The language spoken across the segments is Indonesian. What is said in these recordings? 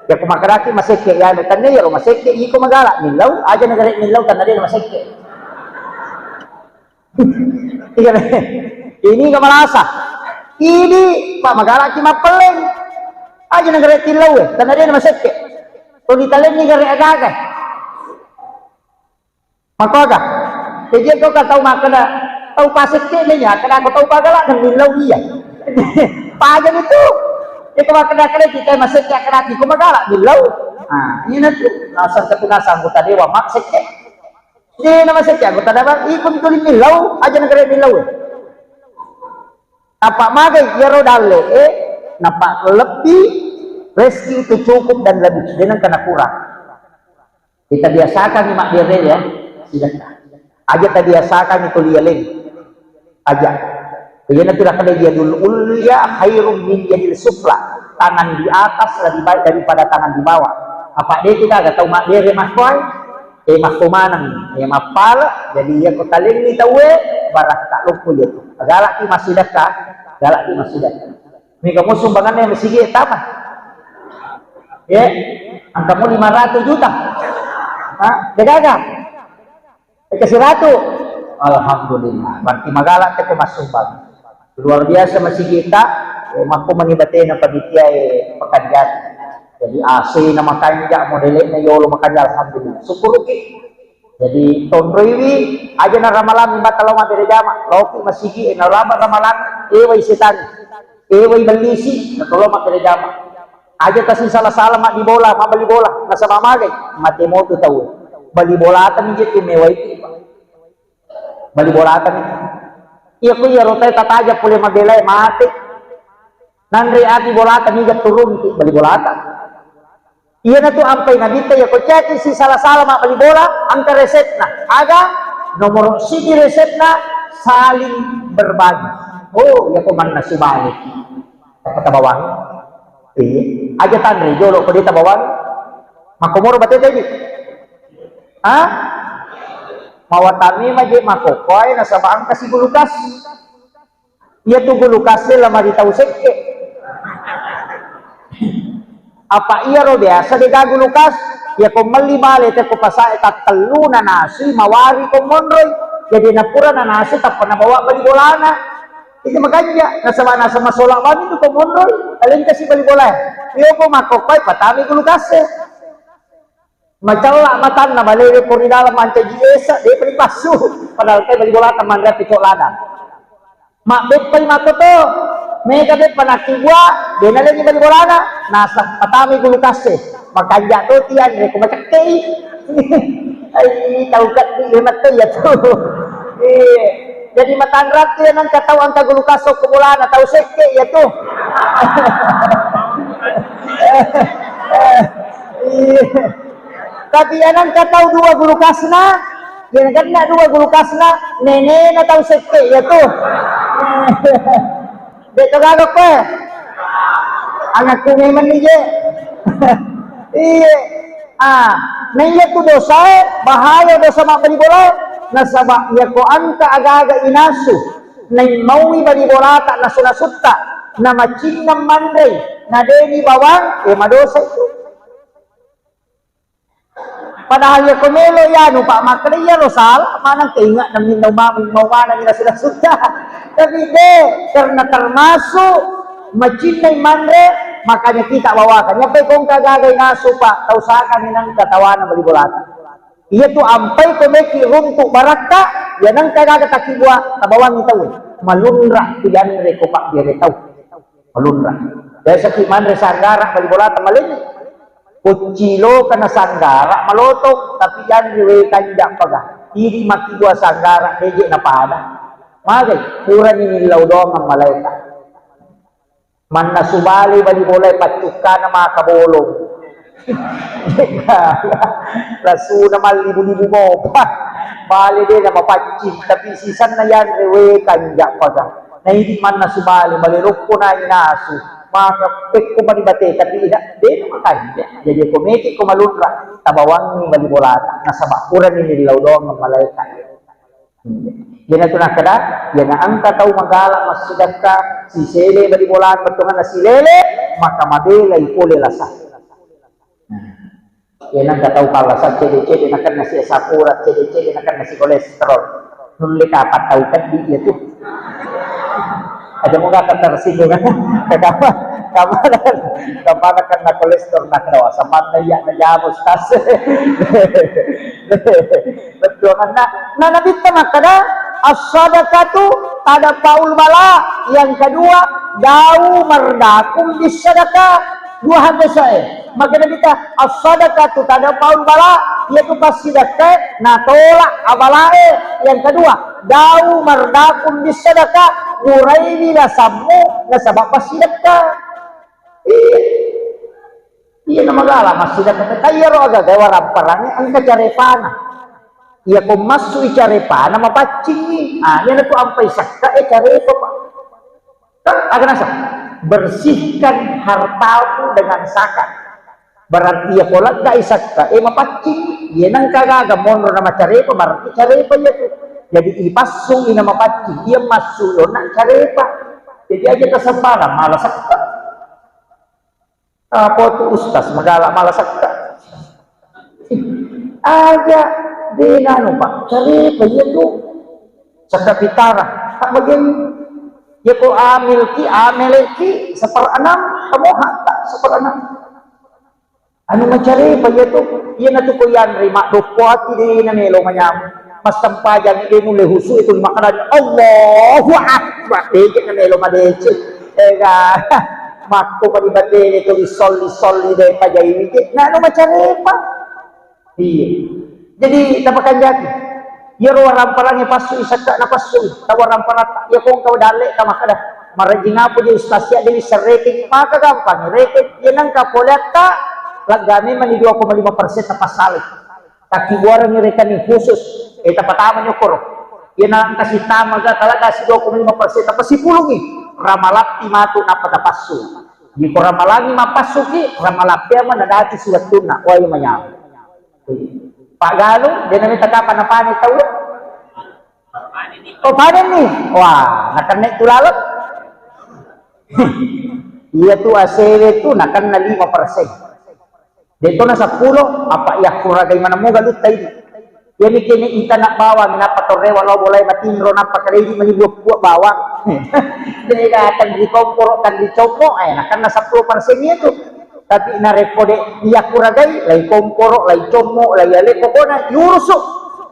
Ya kumakaraki maseke ya tanda ya maseke iko magala nilaw aja negara nilaw tanda dia maseke. Ini ka malasa. Ini pak magala ki mapeleng. Aja negara nilaw tanda dia maseke. Kung italen ni gari agaga. Makaga. Jadi ko ka tahu makana tahu paseke niya kana ko tahu pagala ng nilaw iya. Pagan itu. Ito makana kita maseke kana ko magala nilaw. Ah, ini tuh nasa ketunasan ko tadi wa makseke. Ini nama maseke ko tadi ikon ko nilaw aja negara nilaw. Apa magay yaro dalle napa lebih rezeki itu cukup dan lebih dengan kena kurang. Kita biasakan mak dire ya, sudah. Aja kita biasakan itu lialing. Aja. Kayaknya tidak kena dia dulu ulya khairum min yadil sufla. Tangan di atas lebih baik daripada tangan di bawah. Apa dia kita agak tahu mak dire mak koi? Mak kumanang, mak pala. Jadi ya kota ling ni tahu barak tak lupa dia tu. Galak ki masih dekat, galak ki masih dekat. Ni kamu sumbangannya mesti dia tamat. Ya, angkamu 500 juta. Hah? Degaga. Kasih ratu. Alhamdulillah. Berarti magala teh masumbang. Luar biasa masih kita. Mampu mengibatin apa panitia pekerjaan. Jadi AC na makain jak modelnya na yolo makain alhamdulillah. Syukur ki. Jadi tonroiwi aja na ramalan batalaw mabere jama. Loki masigi na ramalan eway setan. Eway balisi na tolo mabere jama. Aja kasih salah-salah mak di bola, mak beli bola, nasa mamagay, mati mo tu tahu. Beli bola atan hijit mewah itu. Beli bola atan itu. Iya ku ya rotai tataja pulih mabelai mati. Nandri ati bola atan hijit turun itu beli bola atan. Iya na tu ampai nabita ya ku cek si salah-salah mak beli bola, angka resepna. Aga nomor si resepna saling berbagi. Oh ya ku man nasibalik. Kata bawang. Aja tandre jolo ko dita bawang makomoro batete di ah mawatami maje makokoy na sabang kasi gulukas iya tu gulukas nila maritaw sekke apa iya ro biasa di gagulukas ya ko malibale te ko pasae tatelu na nasi mawari ko monroy jadi napura na nasi tapon na bawa bali bolana. Itu makanya nasa masola man itu komonroy alin kasi bali bola iyo ko makokay patami gulukase macala matan na balere ko ni dalam manca jiesa de pripasu padahal kay bali bola taman rat picok ladang mak bet pay makoto mega bet panakigwa de na lagi bali bola na nasa patami gulukase makanya to tian re ko macakay ay taukat ni mato ya to jadi matan rat yan ang kataw ang kagulukasok kumula na tau seke ya tuh. Tapi yan ang kataw dua gulukasna, yan kan na dua gulukasna, nene na tau seke ya tuh. Dito gagok ko anak ko ngayon niya. Naiya to dosa, bahaya dosa mabali bola. Nasaba ya ko anta aga-aga inasu nay mawi bali bolata na sunasutta na macin ng manday na deni bawang madosa itu padahal ya kumelo yan pa makriya rosal manang kainga ng minaw mawana nila sunasutta tapi de karena termasuk macin ng manday makanya kita bawakan ya pa kung kagagay nasu pa tausakan ninang katawanan bali bolata iya tu ampai komeki runtuk baraka ya nang kagak takibwa tabawang itaw malunra tiyan re ko pak dire taw malunra dahil sa kiman re sanggara balibola tamalin kucilo kana sanggara malotok tapi yan re kanja paga iri makibwa sanggara deje na pada magay pura ni nilaw dong ang malaikat man nasubali balibola patuka na mga kabolong rasu naman libu-libu mo pa bali din na mapatsin tapi sisan na yan rewe kanja pa ka na hindi man na sumali malirok ko na inaso makapit ko manibate tapi di na makanja jadi komeki ko malunra tabawang ni balibolata nasa bakuran ni nilaw doang ng malaikat yan na ito nakada yan na ang tataw magala masudag ka si sele balibolaan batungan na si lele makamadilay uli lasa Yan ang kataw pala sa cede-cede na kan nasi asapura, cede-cede na kan nasi kolesterol. Nuli ka pataw ka di ito. Ada mo ka katarsigo na kama kan na kolesterol na kawa sa manaya na jamos tas. Betul kan na nabit ka makada as-sadaqatu tada paul bala. Yang kedua dau mardakum bisadaqah. Dua hal saya magana kita as-sadaqatu tada paul bala yaitu pasidaqah na tolak abalae. Yang kedua dau mardakum bisadaqah uraini la samu na sabab pasidaqah. Iya na magala masidaqah tayaro aga gawa parang ang kacarepana. Iya ko masu icarepana mapacing. Yan ako ampay sakka carepa pa. Kan aga nasa bersihkan hartamu dengan zakat. Berarti ya pola ka isakka mapacing. Yan ang kagaga monro na macarepa berarti carepa ya tu. Jadi ipasung ina mapacing. Iya masulo na carepa. Jadi aja kasambara malas sakka. Apa tu ustaz magala malas sakka. Aja denano pak carepa ya tu. Sakka pitara. Tak bagian ya ko amilki seperenam kamu tak seperenam anu mencari pa ya tu iya na tu ko yan rima dopati di na melo manyam mas sampajan di mule husu itu makanan Allahu akbar di na melo madece ega makko pa di bate itu solli de pajai ini na anu mencari pa iya jadi tapakan jadi ya orang parangnya pasu isaka na pasu tawaran parata ya kung kau dale ka makada maragina po di ustasya di serreking maka gampang reket yan ang kapolata lagami man 2,5% na pasalit takibuaran ni rekan ni khusus tapatama nyo koro yan ang kasi tama ga talaga si 2,5% na pasipulungi ramalapti matu na patapasu di ko ramalangi mapasuki ramalapti man na dati sulat tuna way manyam Pak Galuh, dia namanya takapan apa nih tahu? Oh panen nih, wah, nakan naik tulalap. Iya tuh ACW tuh nakan na 5%. Dito na sa 10, apa ya kuragay mana mo galut tayo. Yan kini ita nak bawang, napatore walau boleh matinro napakali di manibuk buat bawang. Jadi akan dikompor, akan dicopo, nakan na sa 10% itu. Tapi na repode iya kuragay lay komporo lay como lay ale pokona yurusuk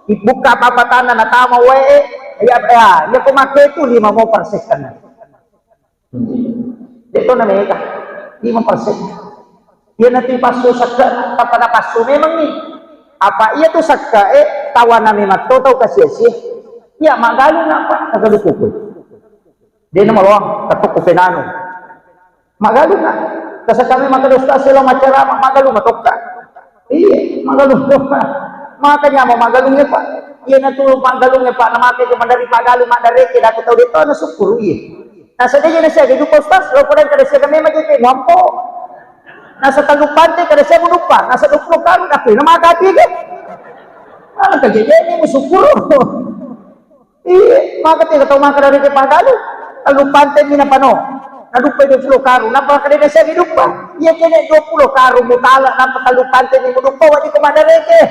ibuka papatana na tama wae ya kumake itu 5% kan dito na mega 5% yan natin paso sakka tapada paso memang nih apa iya tuh sakka tawa na memang total kasih ya magalo na apa nagalukukoy di na maluang katuk penano magalo na kasi kami magalusta sila macara magalu matokta iya magalu makanya mau magalungnya pak iya na tuh magalungnya pak namake cuma dari pagalu mak dari kita tahu dito na sukuru iya nasa dia na siya gidu postas lo pala kada siya kami magiging mampo nasa talupante kada siya munupa nasa duklo karon ako na makati ke ano kagigeni mo sukuru iya makati ka taw makadari kay pagalu talupante mi na pano nadupay 20 karu napakali na siya gidupa iya kene 20 karu mutala napakalupante ni mudupa wadi ko madareke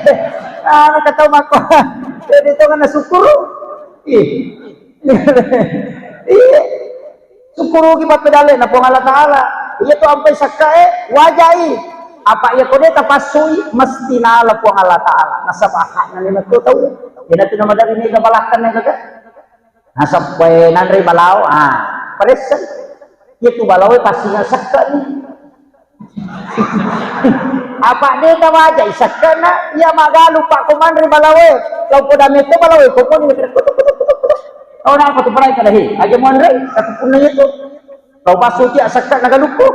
nakataw mako dito nga nasukuro iya sukuro gibat pedale na pangala taala iya to ampay sakka wajai apa iya ko deta pasui mesti nala pangala taala nasabaha na ni matutaw ina tino madari ni gabalakan na gaga nasapay nanri balao paresan itu balawai pastinya sakka nih apa dia ka wajah sakka na ya magalu pak komandri balawai kau pada meto balawai kau pun ni oh na apa tu palai kadahi aja mondre katupun itu kau pasu ti sakka nagaluko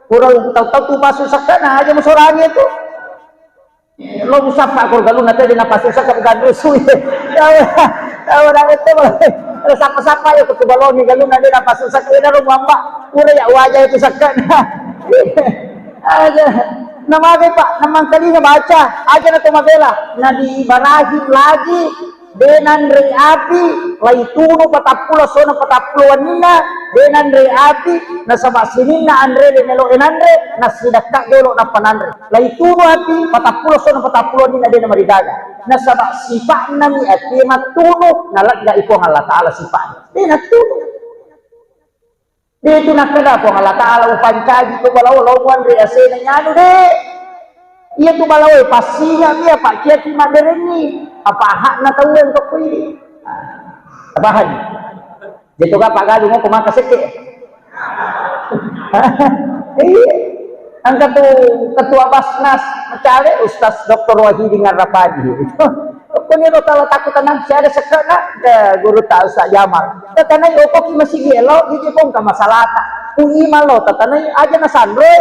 kurang tahu tu pasu sakka na aja musorani itu lo musaffa kor galu na tadi na pasu sakka bukan rusuh tahu na itu balawai sapa-sapa ya ketubalon ni galung na din na pasu sakka na rumamba pura ya wajah itu sakkan aja namanya pak namang kali baca aja na tumabela na diibarahin lagi denan re api laituno patapulo sona patapuluan nina denan re api na sama sinina andre de melo enandre na sidakka dolo na panandre laituno api patapulo sona patapuluan nina de na maridaga na sama sifat nami api matuno na lagda iko ng Allah Ta'ala sifat de natuno de itu nakada po ng Allah Ta'ala upancagi ko balaw re asena nyano de iya tu balaw pasinya dia pak kia ki madereni apa hak na tawon ko ini abahan dito ka pagalo mo kumaka seke ang ketua Basnas mencari Ustaz Dr. Wahidi Ngarapadi kuniro tala takutan nang siya sekena guru ta Ustaz Jamal tatanay opo ki masigelo di pong ka masalata kui malo tatanay aja na sandro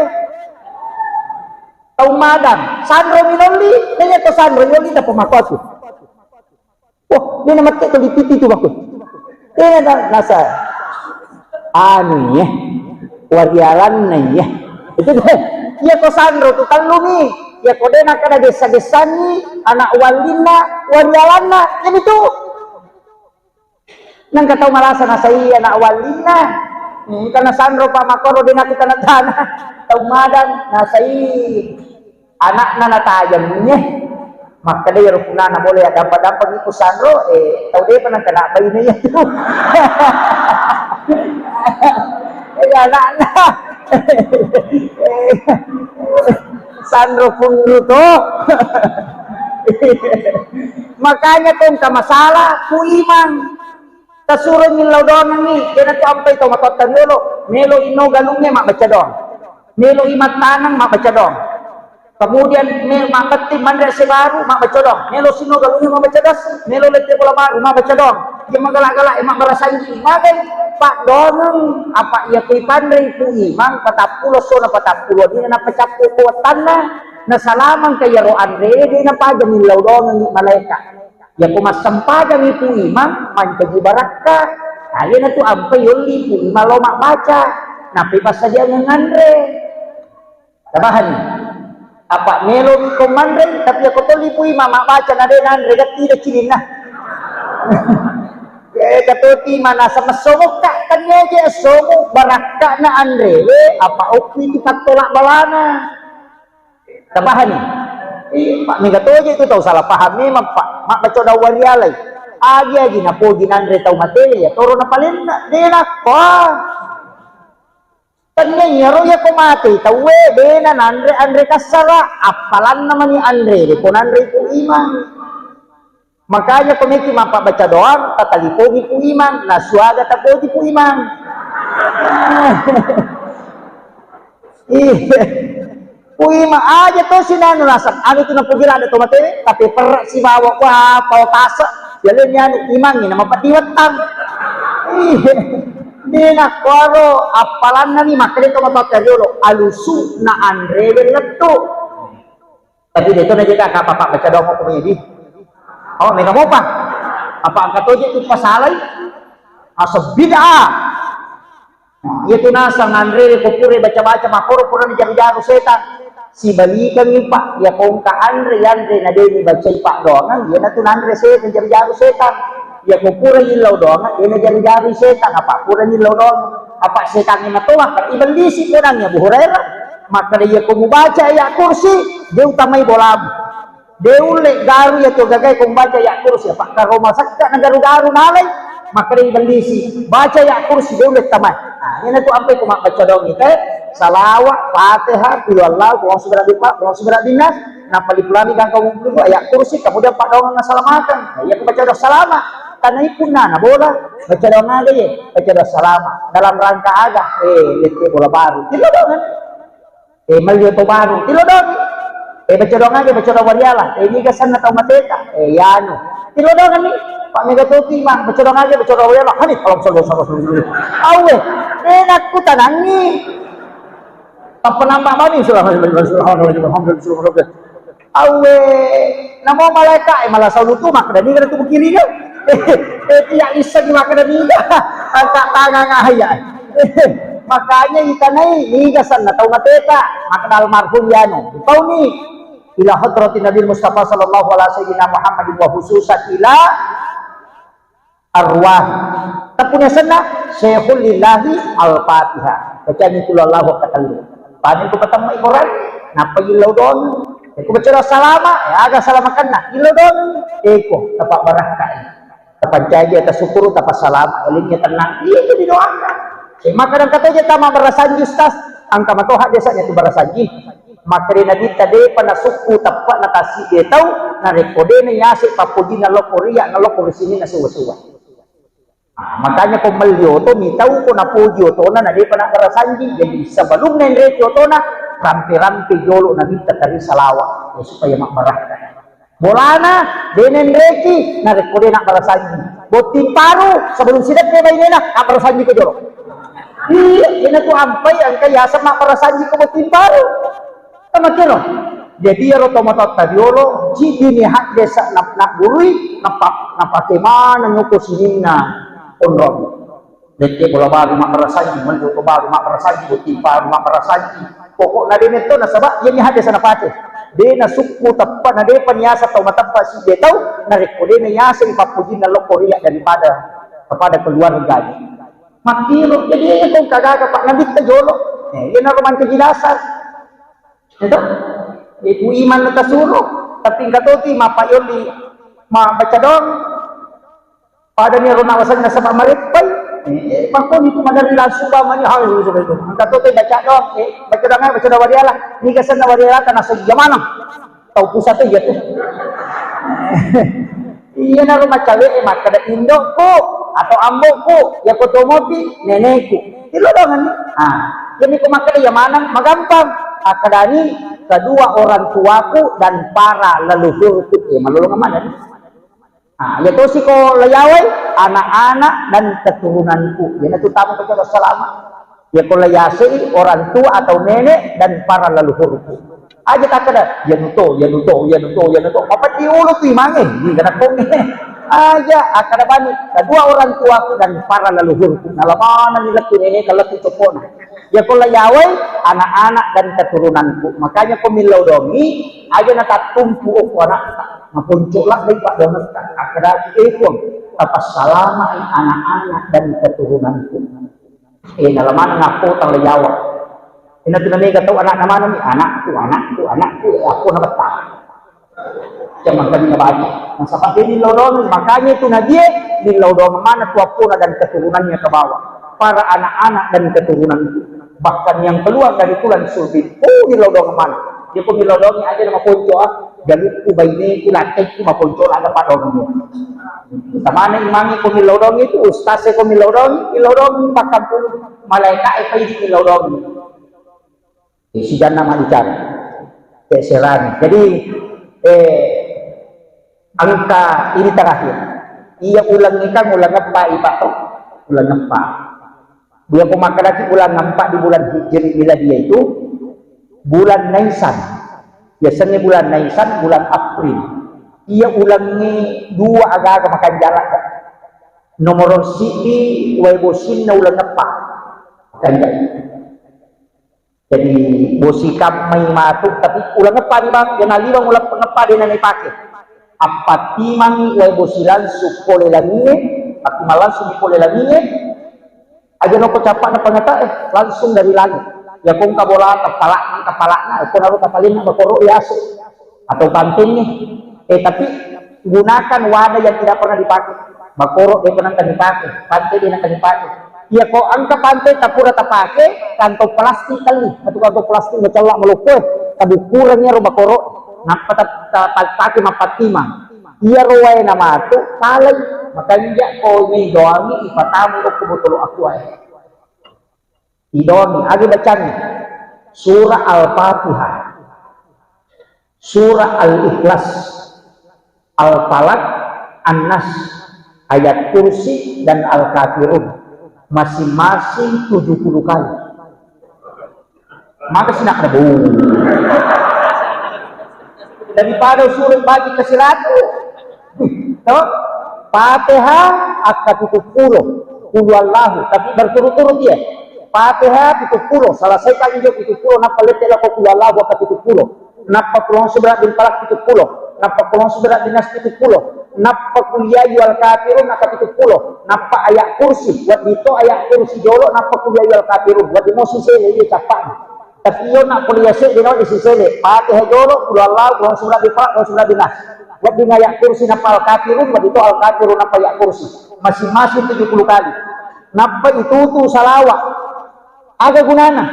Umadang, Sandro Minoli, nanya to Sandro Minoli na pumakot. Oh, dia naman ito lipiti itu waktu. Dia nasa anu ya, warialan na ya. Itu deh, ya to Sandro tu talumi, ya kode nak ada desa-desa ni, anak walina, warialan na, yan itu. Nang kataw malasa na sa iya anak walina. Karena Sandro pa makoro din nakita na dana. Umadang nasa iya. Anak na natayang niya maka dia rupuna na boleh ada dapat itu Sandro tahu dia pernah kena bayi niya itu anak na Sandro pun itu makanya kung kamasalah kuimang kasurun nilaw doon ni kaya na ampay ito matotan melo ino galungnya mak baca doon melo imat tanang mak baca doon kemudian mak beti mandre sebaru mak baca dong melo sino galungnya mak baca das melo lete bola baru mak baca dong dia magalak-galak emak barasanji magai pak dong apa ia kui pandai kui mang patapulo sona patapulo dia na pacapu kuatanna na salaman kaya ro andre dia na paja nilaw dong ni malaikat ya kumas sempaja ni kui mang mancaji barakka kaya na tu ampai yoli kui malo mak baca napi pas saja ngandre tabahan apa melo mi komandre tapi aku to lipui mama baca na denan regati de cilin na katoti mana sama somok tak tanya je somok barakka na andre apa okwi di patolak balana tabahan pak megato je itu tahu salah paham memang pak mak baca da warialai aja na po ginandre tahu materi ya toro na palen na denak pa tanya nyaro ya ko mati tawe bena Andre kasara apalan naman ni Andre de kon Andre ko iman makanya komiti mapa baca doang tatalipogi po iman naswaga tapogi po iman po iman aja to sinano nasak ano to na pugira na to materi tapi per si bawa ko pau tasa yalan yan iman ni na mapatiwatan Dina koro apalan nami makanya to matateryo alusu na Andre leto. Tapi dito na jika kapapak baca doang ko di. Oh, mega mo pa. Apa ang katoje itu pasalay? Asa bid'ah. Itu nasa Andre ko pure baca-baca makoro pura ni jaro setan. Si balikan ni Pak, ya kung ka Andre na deni baca Pak doang, ya na tu Andre setan jaro setan. Ya kupura nilaw doang, ina jari-jari setan, apa pura nilaw doang, apa setan ni matuwa, kan ibang disi ko nang ya buhurera, maka dia kumubaca ya kursi, dia utamay bolam, dia ule garu ya to gagay kung baca ya kursi, apa karoma sakta na garu-garu nalay, maka dia ibang disi, baca ya kursi, dia ule tamay, nah, yan ito ampay kumabaca doang ito, salawat, fatihah, kulallah, kuwang seberat dinas, napalipulami kang kawumpulo, ayat kursi, kemudian pak doang nasalamatan, ya kubaca doang salamat, tanay pun na bola baca doang aga ye baca doang salama dalam rangka aga lete bola baru tilo doang malyo to baru tilo doang baca doang aga baca doang wariala ini gasan na tao mateta yano tilo doang ni pak megatoti mah baca doang aga baca doang wariala hani kalau solo awe enak ku tanang ni apa nambah mani alhamdulillah awe namo malaikat malah saulutu mak dan ni kana tu kiri dia tiyak isa di makan niga angkat tangan ngahaya makanya ikanai niga sana tahu mateta makan almarhum yano tahu nih ila hadratin Nabi Mustafa sallallahu alaihi wasallam Muhammad wa khususat ila arwah. Tapunya sana Syekhul Lillahi Al-Fatihah. Kacanya kulallahu katalu. Panin ko patang maikoran. Napa ilaw doon? Eko baca salama. Aga salamakan na. Ilaw doon. Eko tapak barakah. Tapak jaja tasukuru tapak salama. Elingnya tenang. Iya itu didoakan. Maka dan katanya tama barasanji ustaz. Angka matoha biasanya itu barasanji. Maka rin nabi tadi panasuku tapak natasi dia tahu. Narekode na yasi papuji na lokoriya na lokori sini na suwa-suwa. Makanya kung malyo to mitaw ko na pudyo to na nadi pa na karasanji jadi sebelum na retyo to na rampi-rampi jolo na kita tari salawa supaya makbaraka bolana denen reki na rekode na karasanji botin paru sebelum sidat ko bay na karasanji ko jolo iya ina to ampay ang kayasa makarasanji ko botin paru tama kino jadi ro tomatot tadiolo jidi ni hak desa nak gurui napakemana nyuko sinina ondok deke bola baru mak merasaji menduko baru mak merasaji utipa mak merasaji pokok na din ito nasaba yan ni hade sa napate de na sukku tappa na de panyasa tau matappa si de tau na rekode na yasa ipapujin na lokoriya daripada kepada keluarga makiro jadi kung kagaga pak nabit ta jolo yan na roman kejelasan ito ibu iman na tasuro tapi katoti mapayon di mabaca dong pada ni rona wasan na sa mamaripay bangkon itu madari langsung ba man hal itu itu angka to baca dong baca dong baca wariala ni kasan na wariala kana sa jamana tau pusat ya tuh iya na rumah cawe maka ada indok ko atau ambok ko ya ko tomoti nenekku ilo dong jadi ko maka ya mana magampang akadani kedua orang tuaku dan para leluhurku malulung mana nih yaitu si ko layaway, anak-anak dan keturunanku. Yan itu tamu kepada selama. Ya ko layasi orang tua atau nenek dan para leluhurku. Aja tak ada. Yan itu. Apa diulo tu imangin? Di kana kong aja akada bani. Kedua orang tuaku dan para leluhurku. Nalamanan nila tu nenek kalau tu topon. Ya ko layaway, anak-anak dan keturunanku. Makanya ko milaw domi, aja nakatumpu ko anak mapunculak dari Pak Donat akada ikon tapas salama anak-anak dan keturunanku nalaman ngaku tang layawa ina tunani kataw anak naman anakku aku na bata jaman kami nabati ang sapat ni lodon makanya itu nadia di lodon mana tuapuna dan keturunannya ke bawah para anak-anak dan keturunanku bahkan yang keluar dari tulan sulbin di lodon mana dia pun di lodon aja nama ponco jaluk ku bayne ku latay ku maponcol ada pa dong sama na imangi ko milodong itu ustaz ko milodong ilodong pakampul malaika ay di milodong si janna malicar serani jadi angka ini terakhir iya ulang apa ibato ulang apa dia pemakarati ulang apa di bulan hijri bila dia itu bulan Nisan biasanya bulan Nisan, bulan April. Ia ulangi dua agak makan jalan. Nomor sidi, waibosin na ulang apa? Jadi bosikam may matuk, tapi ulang apa di bang? Yang alibang ulang pengapa din na ipake. Apa timang waibosilan supole langit, at malang supole langit. Aja no kecapak na pangata langsung dari langit. Ya kung kabola kepala na kung naruh kapalin na bakoro yaso atau kantinnya tapi gunakan wadah yang tidak pernah dipakai bakoro dia pernah dipakai pantai dia akan dipakai ya kok angka pantai tak pura tak pakai kantong plastik kali atau kantong plastik mencelak melukut tapi kurangnya ro bakoro napa tak pakai mapatima iya ruway na matu kalay makanya ko ni doangi ipatamu ko betul aku ay idoni agi bacanya surah Al-Fatihah surah Al-Ikhlas Al-Falaq An-Nas ayat kursi dan Al-Kafirun masing-masing 70 kali maka sinak na daripada surah bagi kesilatu Fatihah akan 70 Allahu tapi berturut-turut dia Fatihah 70 selesai kali dia 70 napa letela ko Allah wa 70 napa pulang seberat bin palak 70 napa pulang seberat dinas 70 napa kuliah yual kafirun napa 70 napa ayat kursi buat dito ayat kursi jolo napa kuliah yual kafirun buat di mosi sele dia capak tapi yo nak kuliah sele di no di sele Fatihah jolo kul Allah kul surah di Pak kul surah di Nas buat di ayat kursi napa al kafirun buat dito al kafirun napa ayat kursi masing-masing 70 kali napa itu tuh salawat aga gunana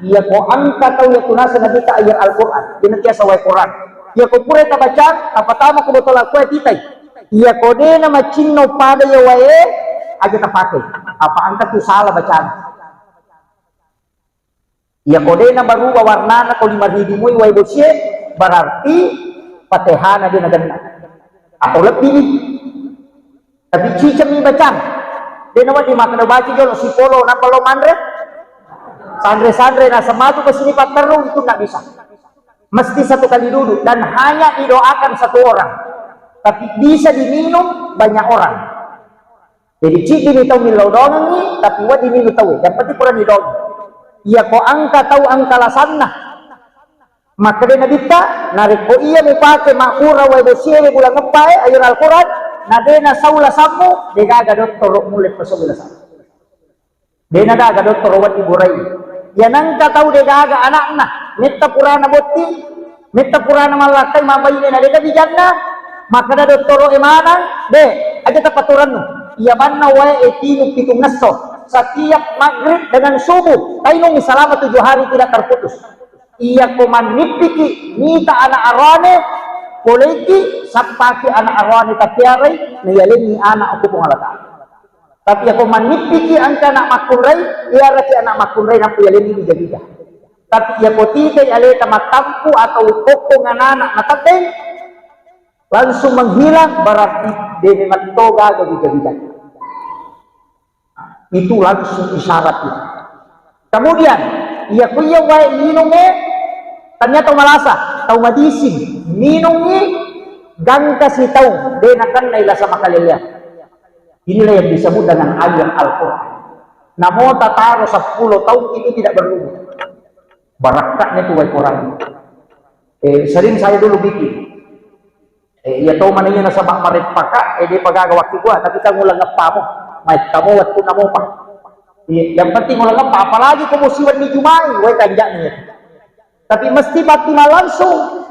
iya ko angka tau ya tunasa nabi ta ayat Al-Qur'an dinatiasa wa Qur'an iya ko pura ta baca apa tama ko botol aku titai iya kode nama cinno pada ya wae aja terpakai apa angkat tuh salah bacaan iya kode na baru warna na kau 5.000 wae bosie berarti patehana dia naganda atau lebih nih tapi cicam nih bacaan dia nama dimakan baca jolo si polo na polo mandre sandre na sematu kesini paterung itu nggak bisa mesti satu kali duduk dan hanya didoakan satu orang tapi bisa diminum banyak orang. Jadi cik ini tahu milau dong ni, tapi wad ini tahu. Yang penting kurang di dong. Ia ko angka tahu angka lasanna. Maka dia nabi ta narik ko iya ni pakai makura wa bosire bulan ngepai ayat Al-Qur'an. Nadena saula samu dega doktor mulai pasal samu. Dena ga doktor wad iburai. Ya nangka tahu dega anak-anak. Metta purana botti, metta purana malakai mabayine na dega di jannah. Maka ada toro emana de aja tapaturan iya banna wae etinu pitung naso setiap maghrib dengan subuh kainung selama 7 hari tidak terputus iya koman nipiki nita anak arane koleki sapaki anak arane tapiarai nayalini anak aku pengalata tapi aku manipiki angka anak makurai iya rati anak makurai na puyalini dijaga tapi ya kotika aleta matampu atau kokong anak matateng langsung menghilang berarti dia memang toga gaji-gajikan itu langsung isyaratnya kemudian ia kuya wae minumnya ternyata malasa tahu madisin minumnya gang kasih tahu dia nakan naila sama kalian inilah yang disebut dengan ayat Al-Quran namun tataro 10 tahun itu tidak berlalu barakatnya itu wae Quran sering saya dulu bikin ya tahu mananya nasa mak marit paka dia pagaga waktu gua tapi kita ngulang ngapa mo may kamu waktu namo pa yang penting ngulang ngapa apalagi kamu siwan ni jumai way kanjaknya tapi mesti pati langsung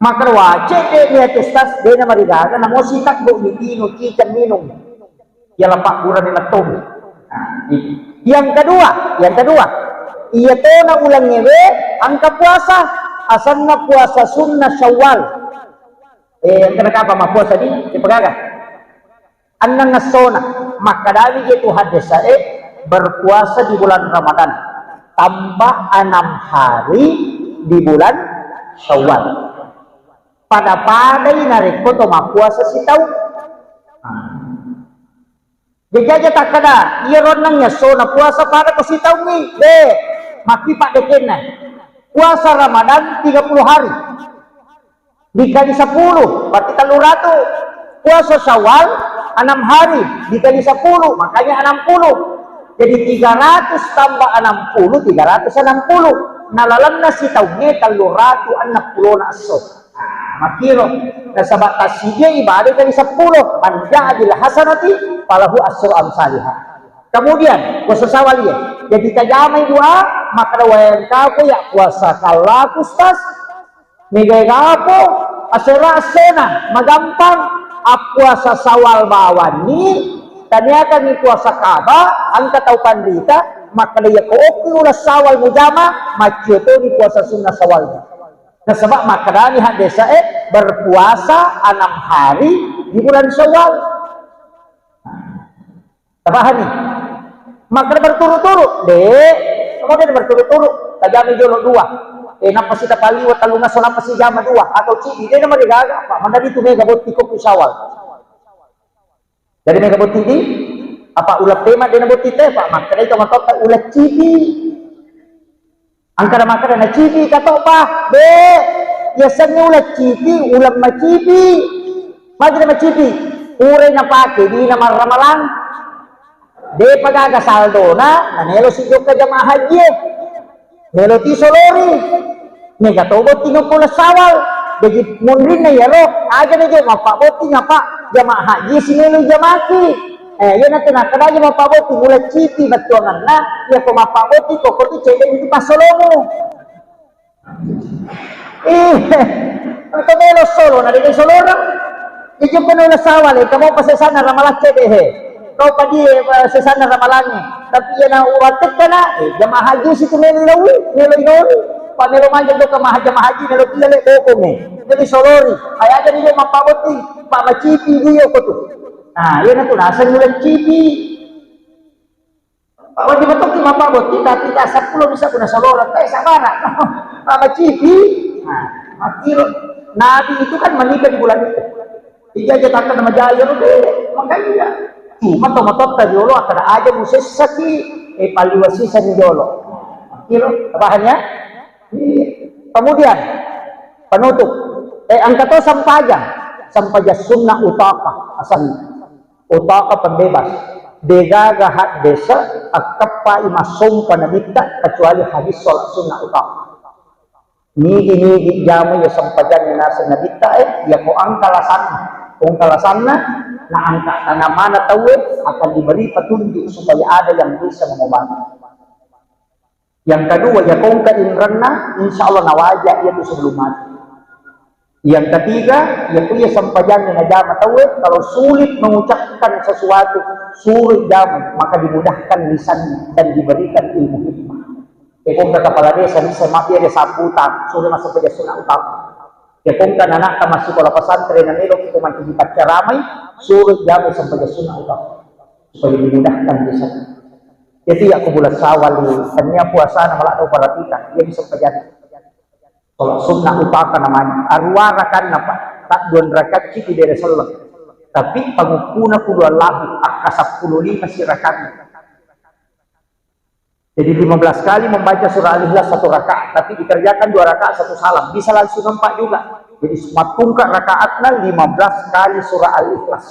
maka wajib dia testas dia na marigaga na mo sitak bo mitino cican minum ya lapak buran ni matong yang kedua iya to na ulang ngewe angka puasa asan na puasa sunnah Syawal kenapa apa puasa di pagaga annang nasona maka dari itu hadis berpuasa di bulan Ramadan tambah 6 hari di bulan Syawal pada narik foto puasa si tahu jaja tak kada iya ronangnya sona puasa pada ko si tahu ni maki pak dekena puasa Ramadan 30 hari dikali 10 berarti 300 puasa Syawal 6 hari dikali 10 makanya 60 jadi 300 tambah 60 360 nalalan na si tawnya 360 na aso makiro na sabat tasibya ibadah kali 10 manjadil hasanati falahu asru amsalihah kemudian puasa Syawal ya jadi tajamai dua maka wayan kapo ya puasa kalakustas Megapo asera asena magampang puasa Syawal bawani tanya kan puasa Kaba angka tau pandita maka dia ko ulah Syawal mujama macu to di puasa sunnah Syawal nah sebab maka dani hadesa berpuasa 6 hari di bulan Syawal tabahan nih maka berturut-turut kemudian berturut-turut tajami jolo 2 napa sita paliwat talunga so napa si jama 2 atau cibi dia nama digaga apa mandari itu mega boti ko Syawal dari mega boti di apa ulat tema dia boti teh pak maka itu matota ulat cibi angkara maka na cibi kato pa biasanya ulat cibi ulam macibi magi na macibi uray na pake di na maramalang de pagaga saldo na nanelo si ka jamaah haji Melo ti solori, mega tobot 30 Syawal, jadi mundrin na yaro aja na jama paboti nga pa jamaah haji sinilo jamaki yan na tinakada jama paboti mula cipi batuangan na ya ko mapaboti ko ko cede itu pasolomo ang kamelo solo na din solo na ijum ko na sawal kamo pasasana ramalak cede he kau padi sesana ramalannya tapi yan ang uwatek ka na jamaah haji si tumelo pamelo manja do ka jamaah haji nelo pilale bokong jadi solori kaya aja nila mapaboti macipi dia ko tu nah yan na to nasa nila cipi wajib betul ti mapaboti tapi kasar pulo bisa kuna soloran kaya sabara macipi nah makiro nabi itu kan menikah di bulan itu ijazah takkan nama jaya makanya cuma tomatot tadi dulu akan aja musis saki paliwasi sani dulu kilo bahannya kemudian penutup angka to sampaja sunnah utaka asal utaka pembebas degaga hak desa akapa imasum panabita kecuali hadis sholat sunnah utaka nigi jamu ya sampajan nasa nabita ya ko ang kalasanna na angka tanamana tawe akan diberi petunjuk supaya ada yang bisa mengobati. Yang kedua ya kong kainranna insyaallah nawajah itu sebelum mati. Yang ketiga ya punya sampajan na jama tawe kalau sulit mengucapkan sesuatu sulit jama maka dimudahkan lisannya dan diberikan ilmu hikmah. Kung kepala desa bisa mati ada saputan sudah masuk ke sunnah utama. Ya kung anak masuk ke pesantren na nilo itu masih dibaca ramai sulit jama sampai sunnah utama supaya dimudahkan lisannya. Jadi aku bulan sawal tanya puasa na malah para kita dia bisa terjadi. Kalau sunnah utama namanya arwara kan apa tak 2 rakaat ciki dari salat. Tapi pangupuna kudu Allah akasap 15 si rakaat. Jadi 15 kali membaca surah Al-Ikhlas 1 rakaat, tapi dikerjakan 2 rakaat 1 salam. Bisa langsung 4 juga. Jadi matungkak rakaatnya 15 kali surah Al-Ikhlas.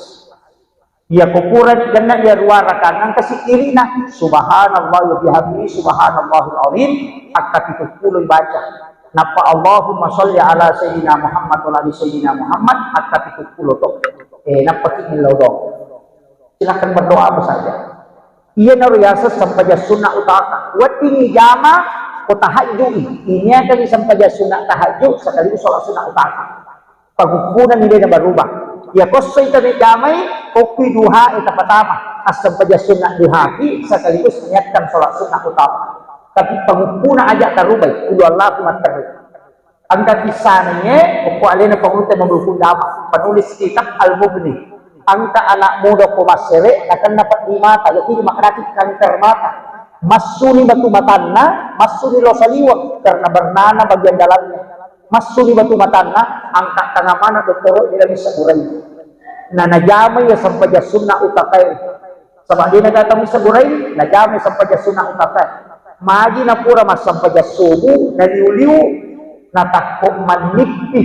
Ya kukuran jannah ya 2 rakaat nang kasih kiri na subhanallah wa bihamdihi subhanallahul azim akad 70 baca. Napa Allahumma sholli ala sayyidina Muhammad wa ali sayyidina Muhammad akad 70 to. Napa kinilaw do. Silakan berdoa apa saja. Iya nariyasa sampaja sunnah utaka. Wat ini jama ko tahajud. Ini akan sampaja sunnah tahajud sekaligus sholat sunnah utaka. Pagupunan nila na berubah. Ya kosoy tani jamay kopi duha ita pertama asam sampaja sunnah duhaki sekaligus niatkan sholat sunnah utama. Tapi pangupuna aja tarubay kudu Allah kumat tarubay. Ang kakisananya ko alena pangunta mabulkun dama penulis kitab Al-Mughni. Angka anak muda kumasere akan dapat 5 mata jadi makanati kanker mata masuni batu matanna masuni losaliwak karena bernana bagian dalamnya masuni batu matanna angka tengah mana dokter tidak bisa burai nah najamai ya sampai sunnah utakai sama dia datang bisa burai najamai sampai sunnah utakai maji na pura mas sampai subuh na liu na takut manipi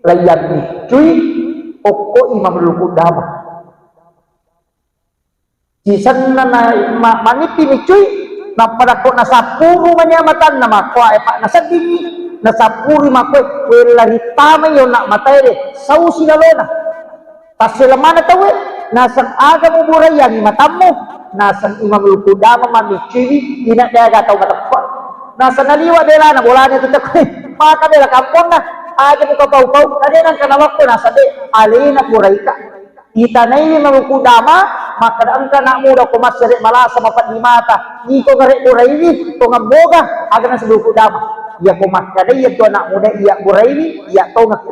layan ni cuy Oko imam lukud dama. Jisan na manipi ni cuy na pada ko nasapuro manyamatan na makwa pak nasadini nasapuri makwa wala hitama yo nak matay de sau sinalona. Pasilamana tawe nasan aga mo buraya ni matamu nasan imam lukud dama mami cuy ina dia gatau matapot. Nasan naliwa dela na bolanya tutak maka dela kampon na aja buka pau-pau tadi nang kana waktu nasa de alina puraika itanay mangukudama maka ang kana muda ko masere malasa mapat 5 mata iko gare puraini to ngaboga aga na sebelum kudama ya ko makada ya to anak muda iya puraini iya to ngak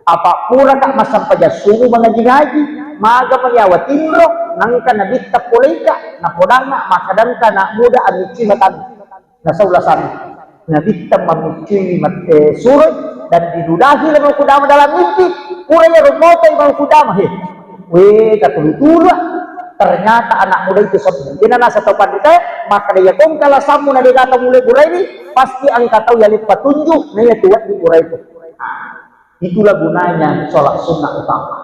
apa pura ka masampaja sumu mangaji-ngaji maga manyawa tinro nang kana bitta puraika na kodanga makadan kana muda amici matan nasa ulasan na bitta mamici surut dan didudahi dengan kudama dalam mimpi puranya remote yang kudama katulutula ternyata anak muda itu sobat dia nasa topan kita maka dia kong kala samu na dia kata mulai burai ini pasti angka tahu yang petunjuk naya tuat di burai itu itulah gunanya sholat sunnah utama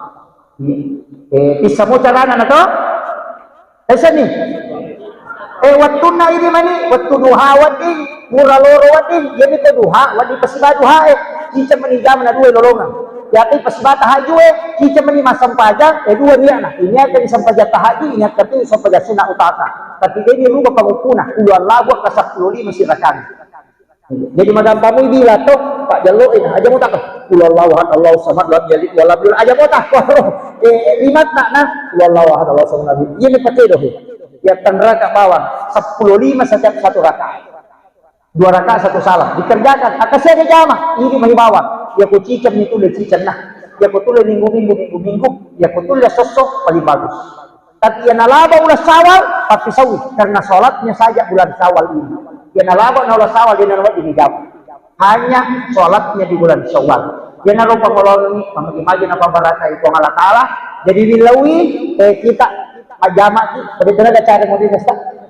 bisa mau carana na to esa nih Waktu na ini mani, waktu duha wading, murah loro wading, jadi ke duha, wading pasiba duha cica mani jam na dua lolongan. Jadi pasiba tahaju cica mani masam pajak, dua dia nah. Ini akan sampaja tahaju, ini akan tu sampaja sunat utaka. Tapi ini rubah pangupuna, puluhan lagu ke 10 masih rakan. Jadi madam kamu bila tu Pak Jaluin aja mau tak Allahu ahad Allahu samad lam yalid wa lam yulad aja mau tak limat nak nah Allahu ahad Allahu samad lam yalid ini pakai doh ya tanra ke bawah 10 setiap satu rakaat 2 rakaat 1 salah dikerjakan akasnya dia jama ini mahi bawah ya ku cicam itu le cicam nah ya ku tulis minggu ya ku tulis sosok paling bagus tapi yang nalaba ulah sawal tapi sawi karena sholatnya saja bulan Syawal ini dia nalaba na ulah sawal dia nalaba di hijab hanya sholatnya di bulan Syawal dia narupa ngolongi mamagi-magi na pabaraka itu Allah Ta'ala jadi dilawi kita ajama seperti ada cara modern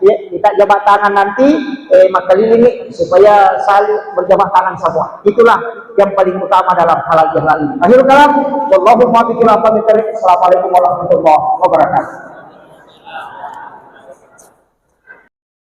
ya, kita jabat tangan nanti makalilingi supaya saling berjabat tangan semua itulah yang paling utama dalam halal jalan ini akhir kalam wallahu muwaffiq ila aqwamit thoriq. Assalamualaikum warahmatullahi wabarakatuh.